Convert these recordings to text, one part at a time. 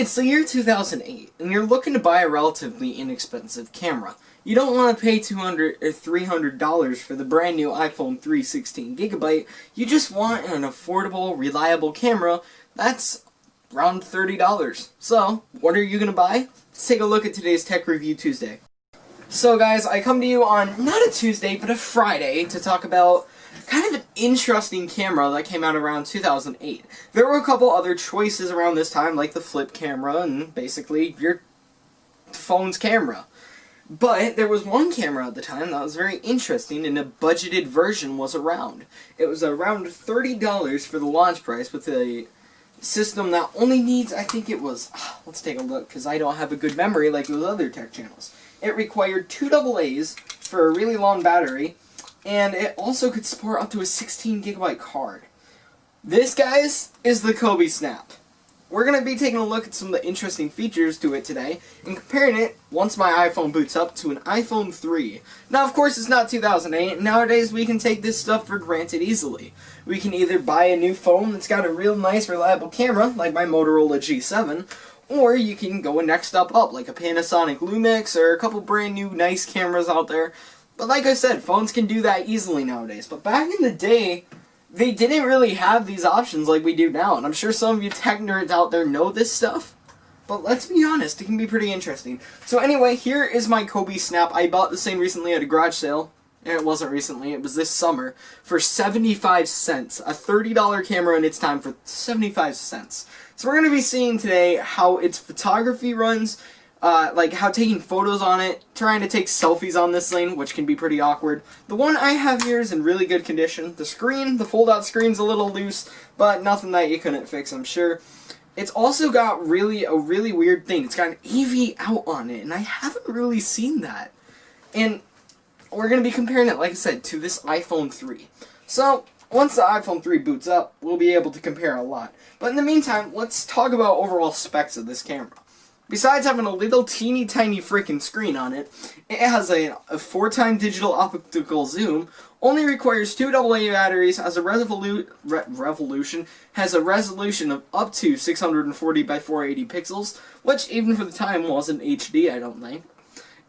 It's the year 2008, and you're looking to buy a relatively inexpensive camera. You don't want to pay $200 or $300 for the brand new iPhone 3 16GB. You just want an affordable, reliable camera that's around $30. So, what are you going to buy? Let's take a look at today's Tech Review Tuesday. So guys, I come to you on not a Tuesday, but a Friday to talk about kind of an interesting camera that came out around 2008. There were a couple other choices around this time, like the flip camera and basically your phone's camera. But there was one camera at the time that was very interesting, and a budgeted version was around. It was around $30 for the launch price with a system that only needs, I think it was, let's take a look because I don't have a good memory like those other tech channels. It required 2 AA's for a really long battery, and it also could support up to a 16GB card. This, guys, is the Coby Snapp. We're going to be taking a look at some of the interesting features to it today, and comparing it, once my iPhone boots up, to an iPhone 3. Now, of course, it's not 2008, and nowadays we can take this stuff for granted easily. We can either buy a new phone that's got a real nice, reliable camera, like my Motorola G7, or you can go a next step up, like a Panasonic Lumix, or a couple brand new nice cameras out there. But like I said, phones can do that easily nowadays. But back in the day, they didn't really have these options like we do now. And I'm sure some of you tech nerds out there know this stuff. But let's be honest, it can be pretty interesting. So anyway, here is my Coby Snapp. I bought this thing recently at a garage sale. And it wasn't recently, it was this summer, for 75 cents. A $30 camera in its time for 75 cents. So we're going to be seeing today how its photography runs, like how taking photos on it, trying to take selfies on this thing, which can be pretty awkward. The one I have here is in really good condition. The screen, the fold-out screen's a little loose, but nothing that you couldn't fix, I'm sure. It's also got a really weird thing. It's got an AV out on it, and I haven't really seen that. And we're going to be comparing it, like I said, to this iPhone 3. So, once the iPhone 3 boots up, we'll be able to compare a lot. But in the meantime, let's talk about overall specs of this camera. Besides having a little teeny tiny freaking screen on it, it has a 4x digital optical zoom, only requires 2 AA batteries, has a resolution of up to 640 by 480 pixels, which even for the time wasn't HD, I don't think.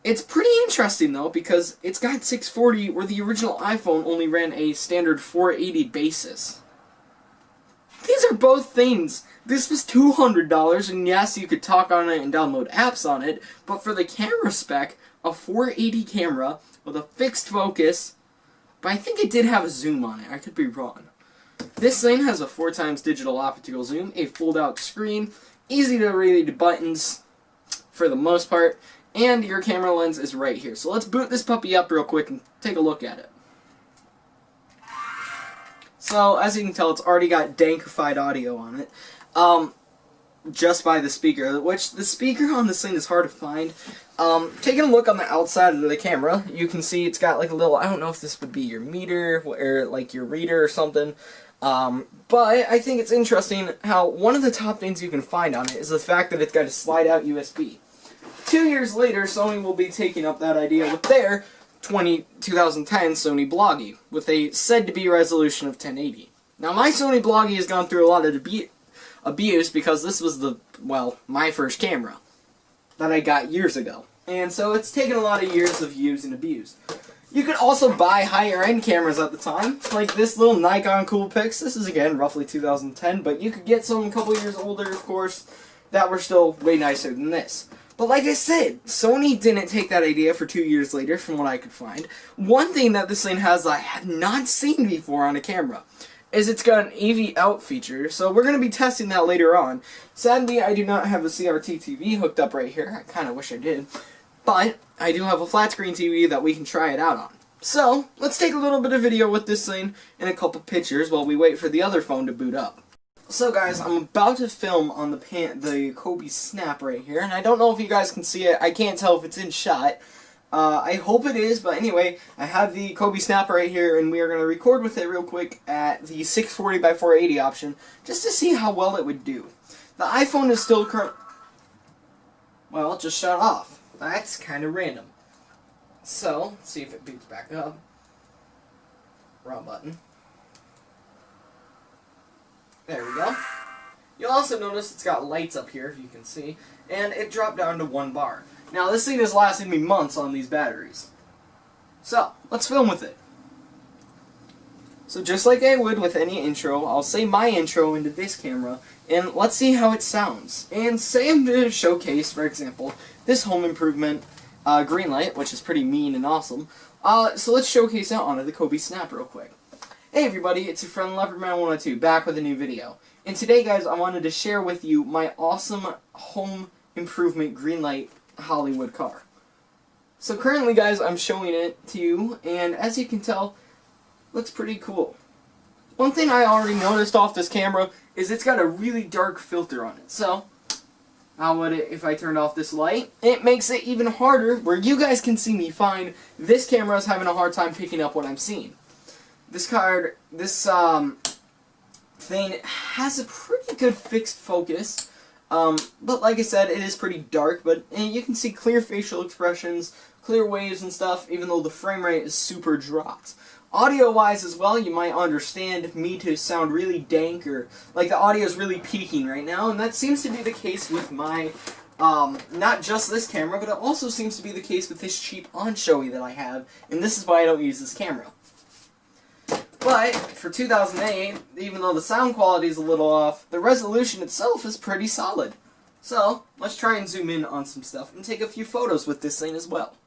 It's pretty interesting though, because it's got 640 where the original iPhone only ran a standard 480 basis. These are both things. This was $200, and yes, you could talk on it and download apps on it, but for the camera spec, a 480 camera with a fixed focus, but I think it did have a zoom on it, I could be wrong. This thing has a 4x digital optical zoom, a fold-out screen, easy to read buttons for the most part, and your camera lens is right here. So let's boot this puppy up real quick and take a look at it. So, as you can tell, it's already got dankified audio on it, just by the speaker, which the speaker on this thing is hard to find. Taking a look on the outside of the camera, you can see it's got like a little, I don't know if this would be your meter, or like your reader or something, but I think it's interesting how one of the top things you can find on it is the fact that it's got a slide-out USB. 2 years later, Sony will be taking up that idea with their 2010 Sony Bloggie, with a said-to-be resolution of 1080. Now, my Sony Bloggie has gone through a lot of abuse because this was my first camera that I got years ago. And so it's taken a lot of years of use and abuse. You could also buy higher-end cameras at the time, like this little Nikon Coolpix. This is, again, roughly 2010, but you could get some a couple years older, of course, that were still way nicer than this. But like I said, Sony didn't take that idea for 2 years later, from what I could find. One thing that this thing has that I have not seen before on a camera is it's got an AV out feature, so we're going to be testing that later on. Sadly, I do not have a CRT TV hooked up right here. I kind of wish I did. But I do have a flat screen TV that we can try it out on. So, let's take a little bit of video with this thing and a couple pictures while we wait for the other phone to boot up. So guys, I'm about to film on the Coby Snapp right here, and I don't know if you guys can see it. I can't tell if it's in shot. I hope it is, but anyway, I have the Coby Snapp right here, and we are going to record with it real quick at the 640 by 480 option, just to see how well it would do. The iPhone is still well, it just shut off. That's kind of random. So, let's see if it boots back up. Wrong button. There we go. You'll also notice it's got lights up here, if you can see, and it dropped down to 1 bar. Now, this thing has lasted me months on these batteries. So, let's film with it. So just like I would with any intro, I'll say my intro into this camera, and let's see how it sounds. And say I'm going to showcase, for example, this home improvement green light, which is pretty mean and awesome. So let's showcase it onto the Coby Snapp real quick. Hey everybody, it's your friend Leopardman102, back with a new video. And today, guys, I wanted to share with you my awesome home improvement green light Hollywood car. So currently, guys, I'm showing it to you, and as you can tell, looks pretty cool. One thing I already noticed off this camera is it's got a really dark filter on it. So, how would it, if I turned off this light, it makes it even harder where you guys can see me fine. This camera is having a hard time picking up what I'm seeing. This thing has a pretty good fixed focus. But like I said, it is pretty dark, but you can see clear facial expressions, clear waves and stuff, even though the frame rate is super dropped. Audio-wise as well, you might understand me to sound really dank, or like the audio is really peaking right now, and that seems to be the case with my, not just this camera, but it also seems to be the case with this cheap Onshowy that I have, and this is why I don't use this camera. But, for 2008, even though the sound quality is a little off, the resolution itself is pretty solid. So, let's try and zoom in on some stuff and take a few photos with this thing as well.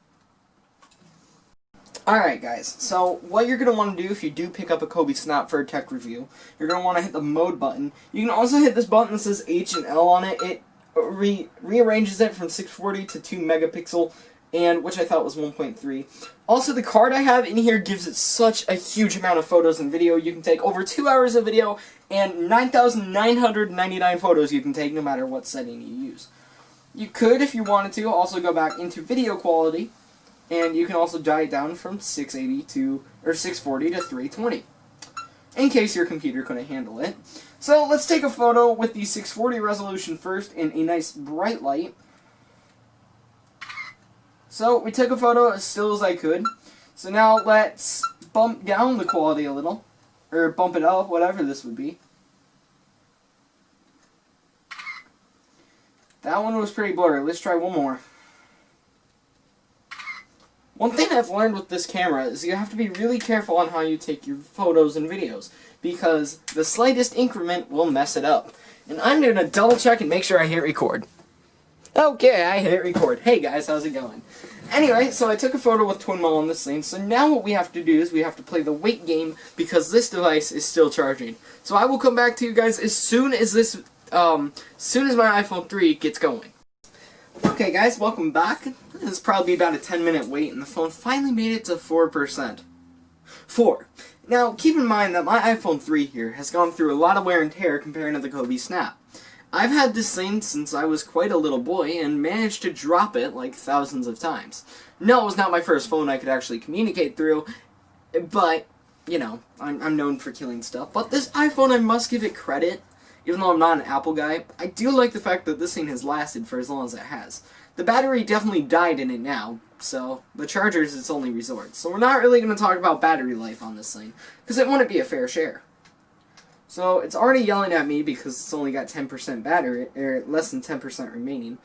Alright guys, so what you're going to want to do if you do pick up a Coby Snapp for a tech review, you're going to want to hit the mode button. You can also hit this button that says H and L on it. It rearranges it from 640 to 2 megapixel, and which I thought was 1.3. Also, the card I have in here gives it such a huge amount of photos and video. You can take over 2 hours of video and 9,999 photos you can take no matter what setting you use. You could, if you wanted to, also go back into video quality, and you can also dial it down from 640 to 320, in case your computer couldn't handle it. So let's take a photo with the 640 resolution first in a nice bright light. So we took a photo as still as I could. So now let's bump down the quality a little, or bump it up, whatever this would be. That one was pretty blurry. Let's try one more. One thing I've learned with this camera is you have to be really careful on how you take your photos and videos, because the slightest increment will mess it up. And I'm going to double check and make sure I hit record. Okay, I hit record. Hey guys, how's it going? Anyway, so I took a photo with Twin Mall on this thing, so now what we have to do is we have to play the wait game because this device is still charging. So I will come back to you guys as soon as my iPhone 3 gets going. Okay guys, welcome back. This is probably about a 10-minute wait, and the phone finally made it to 4%. 4. Now, keep in mind that my iPhone 3 here has gone through a lot of wear and tear compared to the Coby Snapp. I've had this thing since I was quite a little boy and managed to drop it like thousands of times. No, it was not my first phone I could actually communicate through, but, you know, I'm known for killing stuff. But this iPhone, I must give it credit. Even though I'm not an Apple guy, I do like the fact that this thing has lasted for as long as it has. The battery definitely died in it now, so the charger is its only resort. So we're not really going to talk about battery life on this thing, because it wouldn't be a fair share. So it's already yelling at me because it's only got 10% battery, or less than 10% remaining.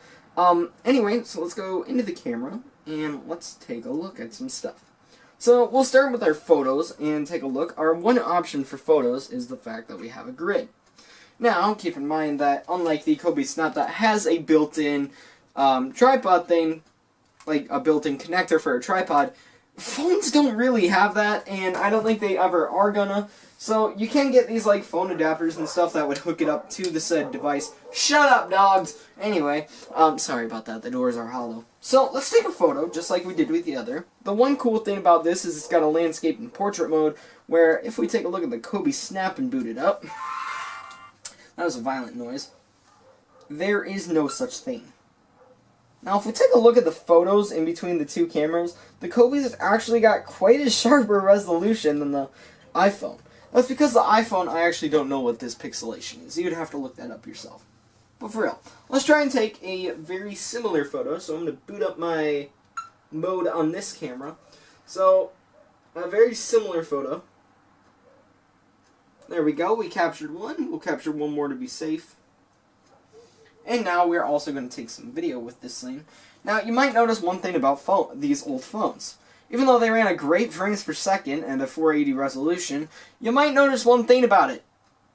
Anyway, so let's go into the camera, and let's take a look at some stuff. So we'll start with our photos and take a look. Our one option for photos is the fact that we have a grid. Now, keep in mind that unlike the Coby Snapp that has a built-in tripod thing, like a built-in connector for a tripod, phones don't really have that, and I don't think they ever are gonna. So you can get these like phone adapters and stuff that would hook it up to the said device. Shut up, dogs! Anyway, sorry about that, the doors are hollow. So let's take a photo, just like we did with the other. The one cool thing about this is it's got a landscape and portrait mode, where if we take a look at the Coby Snapp and boot it up, that was a violent noise. There is no such thing. Now, if we take a look at the photos in between the two cameras, the Coby's actually got quite a sharper resolution than the iPhone. That's because the iPhone, I actually don't know what this pixelation is. You'd have to look that up yourself. But for real, let's try and take a very similar photo. So I'm going to boot up my mode on this camera. So, a very similar photo. There we go, we captured one. We'll capture one more to be safe. And now we're also going to take some video with this thing. Now, you might notice one thing about these old phones. Even though they ran a great frames per second and a 480 resolution, you might notice one thing about it.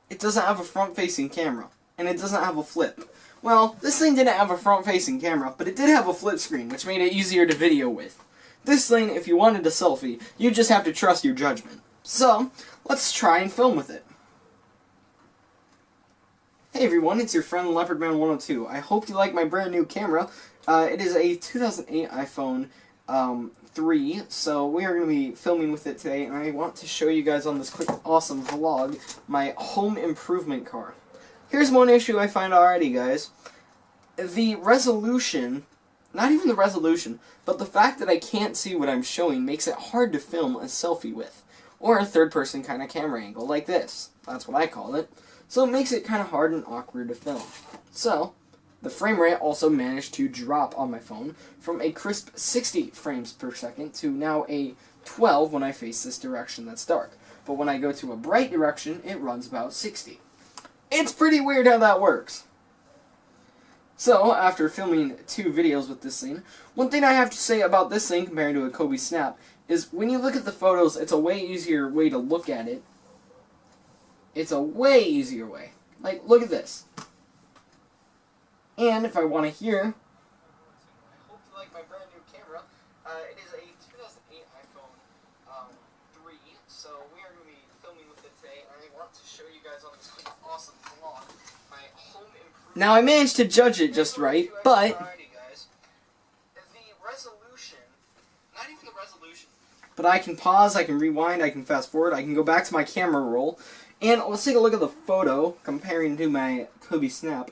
It doesn't have a front-facing camera, and it doesn't have a flip. Well, this thing didn't have a front-facing camera, but it did have a flip screen, which made it easier to video with. This thing, if you wanted a selfie, you just have to trust your judgment. So, let's try and film with it. Hey everyone, it's your friend Leopardman102. I hope you like my brand new camera. It is a 2008 iPhone 3, so we are going to be filming with it today, and I want to show you guys on this quick awesome vlog my home improvement car. Here's one issue I find already, guys. The resolution, not even the resolution, but the fact that I can't see what I'm showing makes it hard to film a selfie with, or a third-person kind of camera angle like this. That's what I call it. So it makes it kind of hard and awkward to film. So, the frame rate also managed to drop on my phone from a crisp 60 frames per second to now a 12 when I face this direction that's dark. But when I go to a bright direction, it runs about 60. It's pretty weird how that works. So, after filming 2 videos with this thing, one thing I have to say about this thing compared to a Coby Snapp is when you look at the photos, it's a way easier way to look at it. It's a way easier way. Like, look at this. And if I want to hear, I hope you like my brand new camera. It is a 2008 iPhone 3, so we are going to be filming with it today, and I want to show you guys on this quick awesome vlog my home improvement. Now I managed to judge it just right, but the resolution, not even the resolution, but I can pause, I can rewind, I can fast forward, I can go back to my camera roll. And let's take a look at the photo, comparing to my Coby Snapp.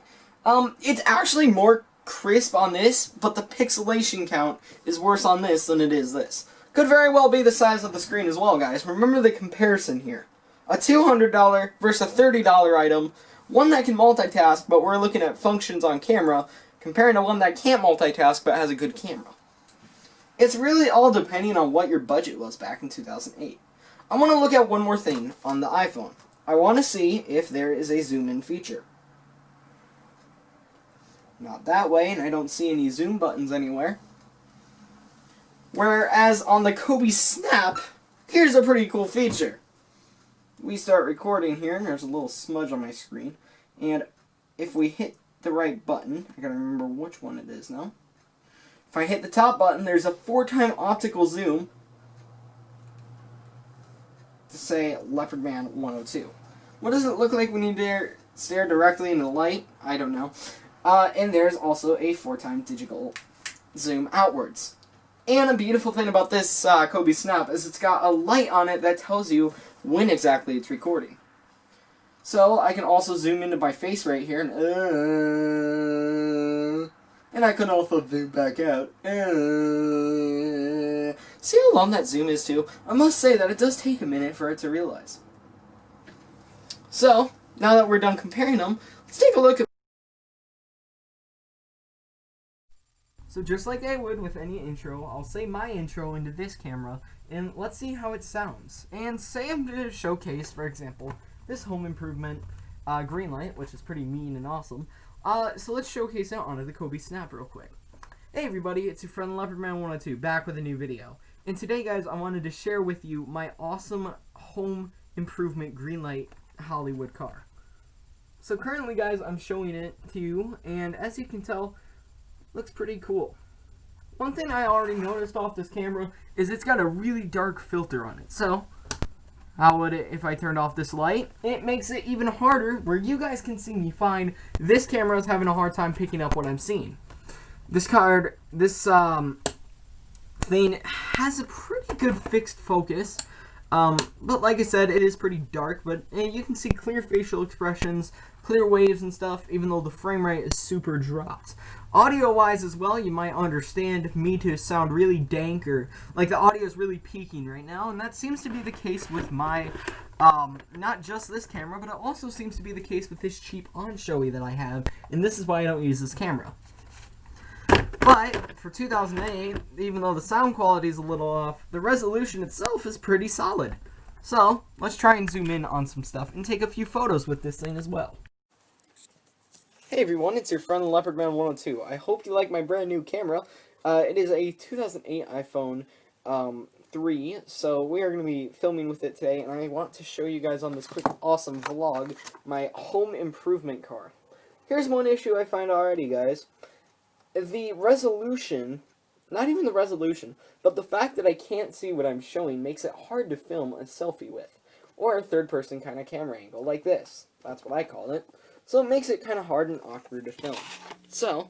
It's actually more crisp on this, but the pixelation count is worse on this than it is this. Could very well be the size of the screen as well, guys. Remember the comparison here. A $200 versus a $30 item, one that can multitask, but we're looking at functions on camera, comparing to one that can't multitask but has a good camera. It's really all depending on what your budget was back in 2008. I want to look at one more thing on the iPhone. I want to see if there is a zoom-in feature. Not that way, and I don't see any zoom buttons anywhere. Whereas on the Coby Snapp, here's a pretty cool feature. We start recording here, and there's a little smudge on my screen. And if we hit the right button, I gotta remember which one it is now. If I hit the top button, there's a 4x optical zoom to say Leopardman102. What does it look like when you stare directly into the light? I don't know. And there's also a 4x digital zoom outwards. And a beautiful thing about this Coby Snapp is it's got a light on it that tells you when exactly it's recording. So I can also zoom into my face right here, and I can also zoom back out. See how long that zoom is too? I must say that it does take a minute for it to realize. So, now that we're done comparing them, let's take a look at. So just like I would with any intro, I'll say my intro into this camera, and let's see how it sounds. And say I'm going to showcase, for example, this home improvement green light, which is pretty mean and awesome. So let's showcase it onto the Coby Snapp real quick. Hey everybody, it's your friend Leopardman102, back with a new video. And today, guys, I wanted to share with you my awesome home improvement green light Hollywood car. So currently, guys, I'm showing it to you, and as you can tell, looks pretty cool. One thing I already noticed off this camera is it's got a really dark filter on it. So, how would it if I turned off this light? It makes it even harder where you guys can see me fine. This camera is having a hard time picking up what I'm seeing. This thing has a pretty good fixed focus. But like I said, it is pretty dark, but you can see clear facial expressions, clear waves and stuff, even though the frame rate is super dropped. Audio-wise as well, you might understand me to sound really dank, or like the audio is really peaking right now, and that seems to be the case with my, not just this camera, but it also seems to be the case with this cheap on-showy that I have, and this is why I don't use this camera. But for 2008, even though the sound quality is a little off, the resolution itself is pretty solid. So, let's try and zoom in on some stuff and take a few photos with this thing as well. Hey everyone, it's your friend Leopardman102. I hope you like my brand new camera. It is a 2008 iPhone 3, so we are going to be filming with it today, and I want to show you guys on this quick awesome vlog my home improvement car. Here's one issue I find already, guys. The resolution, not even the resolution, but the fact that I can't see what I'm showing makes it hard to film a selfie with, or a third-person kind of camera angle, like this. That's what I call it. So it makes it kind of hard and awkward to film. So,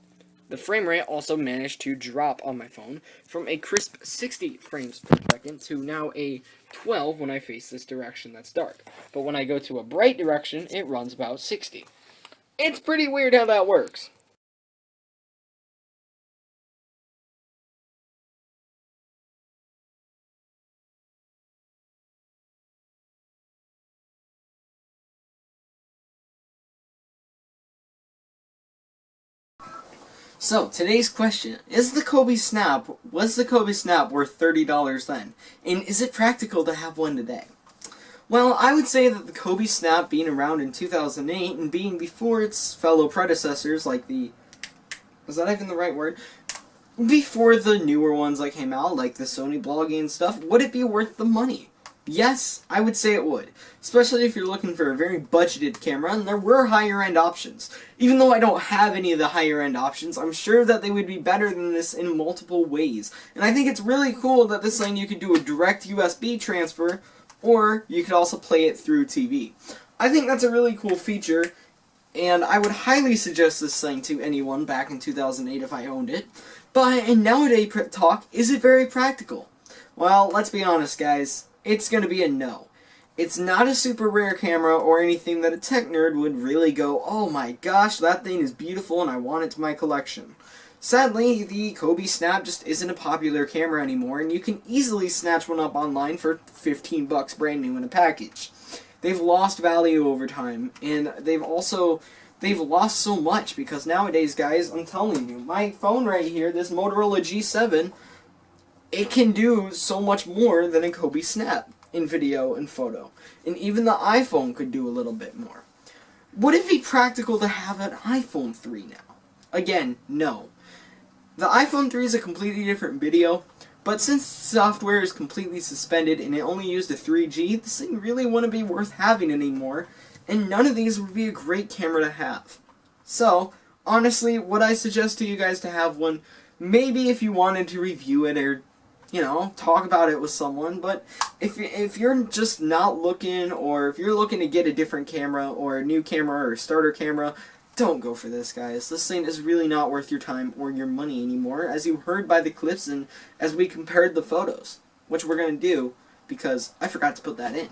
the frame rate also managed to drop on my phone from a crisp 60 frames per second to now a 12 when I face this direction that's dark. But when I go to a bright direction, it runs about 60. It's pretty weird how that works. So, today's question, was the Coby Snapp worth $30 then? And is it practical to have one today? Well, I would say that the Coby Snapp being around in 2008 and being before its fellow predecessors like the... is that even the right word? Before the newer ones that came out, like the Sony blogging and stuff, would it be worth the money? Yes, I would say it would. Especially if you're looking for a very budgeted camera, and there were higher-end options. Even though I don't have any of the higher-end options, I'm sure that they would be better than this in multiple ways. And I think it's really cool that this thing you could do a direct USB transfer, or you could also play it through TV. I think that's a really cool feature, and I would highly suggest this thing to anyone back in 2008 if I owned it. But in nowadays talk, is it very practical? Well, let's be honest, guys. It's going to be a no. It's not a super rare camera or anything that a tech nerd would really go, oh my gosh, that thing is beautiful and I want it to my collection. Sadly, the Coby Snapp just isn't a popular camera anymore, and you can easily snatch one up online for 15 bucks brand new in a package. They've lost value over time, and they've lost so much because nowadays, guys, I'm telling you, my phone right here, this Motorola G7, it can do so much more than a Coby Snapp in video and photo. And even the iPhone could do a little bit more. Would it be practical to have an iPhone 3 now? Again, no. The iPhone 3 is a completely different video, but since software is completely suspended and it only used a 3G, this thing really wouldn't be worth having anymore, and none of these would be a great camera to have. So, honestly, would I suggest to you guys to have one? Maybe if you wanted to review it or, you know, talk about it with someone, but if you're just not looking, or if you're looking to get a different camera, or a new camera, or a starter camera, don't go for this, guys. This thing is really not worth your time or your money anymore, as you heard by the clips and as we compared the photos, which we're going to do, because I forgot to put that in.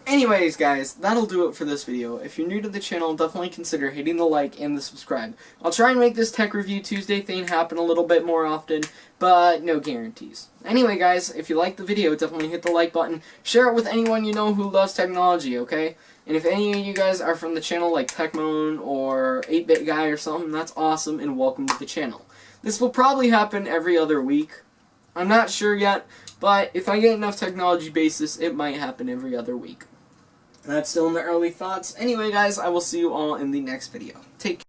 Anyways, guys, that'll do it for this video. If you're new to the channel, definitely consider hitting the like and the subscribe. I'll try and make this Tech Review Tuesday thing happen a little bit more often, but no guarantees. Anyway, guys, if you liked the video, definitely hit the like button. Share it with anyone you know who loves technology, okay? And if any of you guys are from the channel like Techmoan or 8-Bit Guy or something, that's awesome, and welcome to the channel. This will probably happen every other week. I'm not sure yet, but if I get enough technology basis, it might happen every other week. That's still in the early thoughts. Anyway, guys, I will see you all in the next video. Take care.